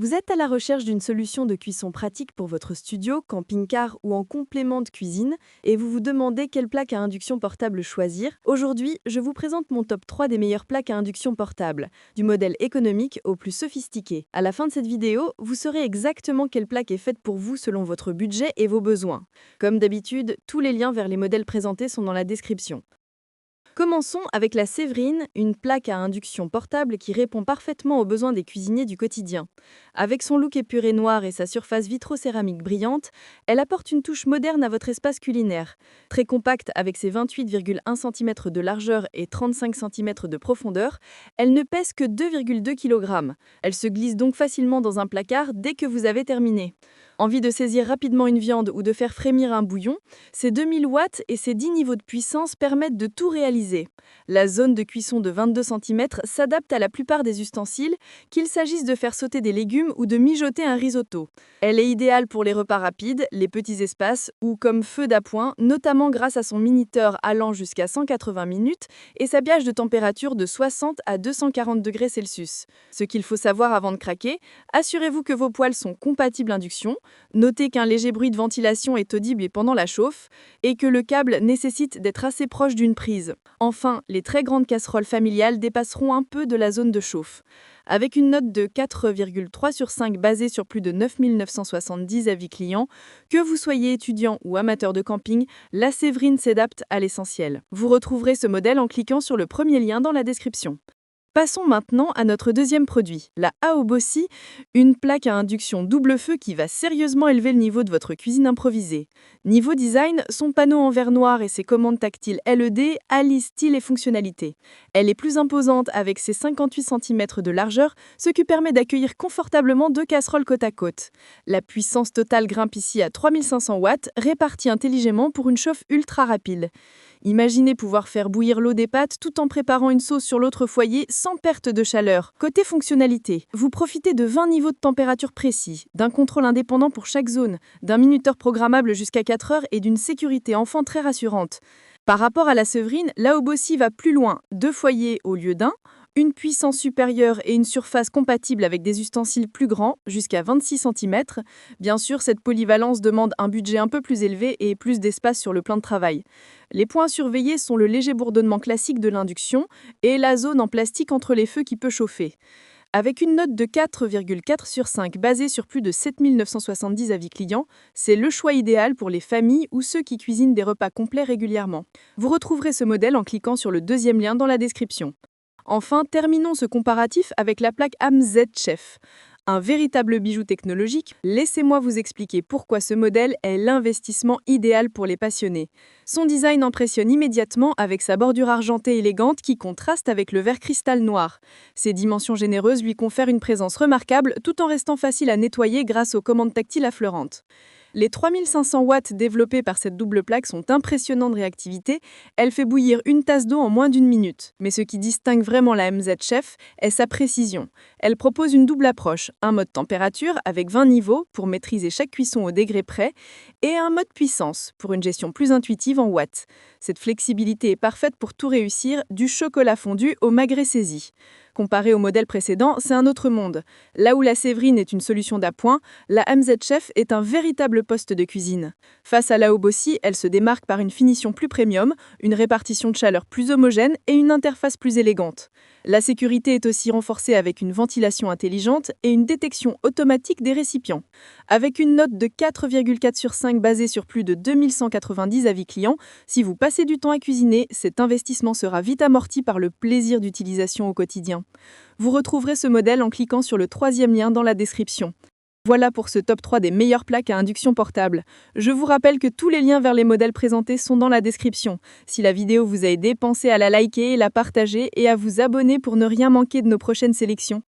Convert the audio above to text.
Vous êtes à la recherche d'une solution de cuisson pratique pour votre studio, camping-car ou en complément de cuisine et vous vous demandez quelle plaque à induction portable choisir. Aujourd'hui, je vous présente mon top 3 des meilleures plaques à induction portable, du modèle économique au plus sophistiqué. À la fin de cette vidéo, vous saurez exactement quelle plaque est faite pour vous selon votre budget et vos besoins. Comme d'habitude, tous les liens vers les modèles présentés sont dans la description. Commençons avec la Séverine, une plaque à induction portable qui répond parfaitement aux besoins des cuisiniers du quotidien. Avec son look épuré noir et sa surface vitrocéramique brillante, elle apporte une touche moderne à votre espace culinaire. Très compacte avec ses 28,1 cm de largeur et 35 cm de profondeur, elle ne pèse que 2,2 kg. Elle se glisse donc facilement dans un placard dès que vous avez terminé. Envie de saisir rapidement une viande ou de faire frémir un bouillon, ses 2000 watts et ses 10 niveaux de puissance permettent de tout réaliser. La zone de cuisson de 22 cm s'adapte à la plupart des ustensiles, qu'il s'agisse de faire sauter des légumes ou de mijoter un risotto. Elle est idéale pour les repas rapides, les petits espaces ou comme feu d'appoint, notamment grâce à son minuteur allant jusqu'à 180 minutes et sa pH de température de 60 à 240 degrés Celsius. Ce qu'il faut savoir avant de craquer, assurez-vous que vos poêles sont compatibles induction. Notez qu'un léger bruit de ventilation est audible pendant la chauffe et que le câble nécessite d'être assez proche d'une prise. Enfin, les très grandes casseroles familiales dépasseront un peu de la zone de chauffe. Avec une note de 4,3 sur 5 basée sur plus de 970 avis clients, que vous soyez étudiant ou amateur de camping, la Séverine s'adapte à l'essentiel. Vous retrouverez ce modèle en cliquant sur le premier lien dans la description. Passons maintenant à notre deuxième produit, la Aobosi, une plaque à induction double feu qui va sérieusement élever le niveau de votre cuisine improvisée. Niveau design, son panneau en verre noir et ses commandes tactiles LED allient style et fonctionnalité. Elle est plus imposante avec ses 58 cm de largeur, ce qui permet d'accueillir confortablement 2 casseroles côte à côte. La puissance totale grimpe ici à 3500 watts, répartie intelligemment pour une chauffe ultra rapide. Imaginez pouvoir faire bouillir l'eau des pâtes tout en préparant une sauce sur l'autre foyer sans perte de chaleur. Côté fonctionnalité, vous profitez de 20 niveaux de température précis, d'un contrôle indépendant pour chaque zone, d'un minuteur programmable jusqu'à 4 heures et d'une sécurité enfant très rassurante. Par rapport à la Séverine, l'Aobosi va plus loin, 2 foyers au lieu d'un, une puissance supérieure et une surface compatible avec des ustensiles plus grands, jusqu'à 26 cm. Bien sûr, cette polyvalence demande un budget un peu plus élevé et plus d'espace sur le plan de travail. Les points à surveiller sont le léger bourdonnement classique de l'induction et la zone en plastique entre les feux qui peut chauffer. Avec une note de 4,4 sur 5 basée sur plus de 7970 avis clients, c'est le choix idéal pour les familles ou ceux qui cuisinent des repas complets régulièrement. Vous retrouverez ce modèle en cliquant sur le deuxième lien dans la description. Enfin, terminons ce comparatif avec la plaque AMZ Chef. Un véritable bijou technologique, laissez-moi vous expliquer pourquoi ce modèle est l'investissement idéal pour les passionnés. Son design impressionne immédiatement avec sa bordure argentée élégante qui contraste avec le verre cristal noir. Ses dimensions généreuses lui confèrent une présence remarquable tout en restant facile à nettoyer grâce aux commandes tactiles affleurantes. Les 3500 watts développés par cette double plaque sont impressionnants de réactivité. Elle fait bouillir une tasse d'eau en moins d'1 minute. Mais ce qui distingue vraiment la MZ Chef est sa précision. Elle propose une double approche, un mode température avec 20 niveaux pour maîtriser chaque cuisson au degré près et un mode puissance pour une gestion plus intuitive en watts. Cette flexibilité est parfaite pour tout réussir, du chocolat fondu au magret saisi. Comparé au modèle précédent, c'est un autre monde. Là où la Séverine est une solution d'appoint, la MZ Chef est un véritable poste de cuisine. Face à la Aobosi, elle se démarque par une finition plus premium, une répartition de chaleur plus homogène et une interface plus élégante. La sécurité est aussi renforcée avec une ventilation intelligente et une détection automatique des récipients. Avec une note de 4,4 sur 5 basée sur plus de 2190 avis clients, si vous passez du temps à cuisiner, cet investissement sera vite amorti par le plaisir d'utilisation au quotidien. Vous retrouverez ce modèle en cliquant sur le troisième lien dans la description. Voilà pour ce top 3 des meilleures plaques à induction portable. Je vous rappelle que tous les liens vers les modèles présentés sont dans la description. Si la vidéo vous a aidé, pensez à la liker, la partager et à vous abonner pour ne rien manquer de nos prochaines sélections.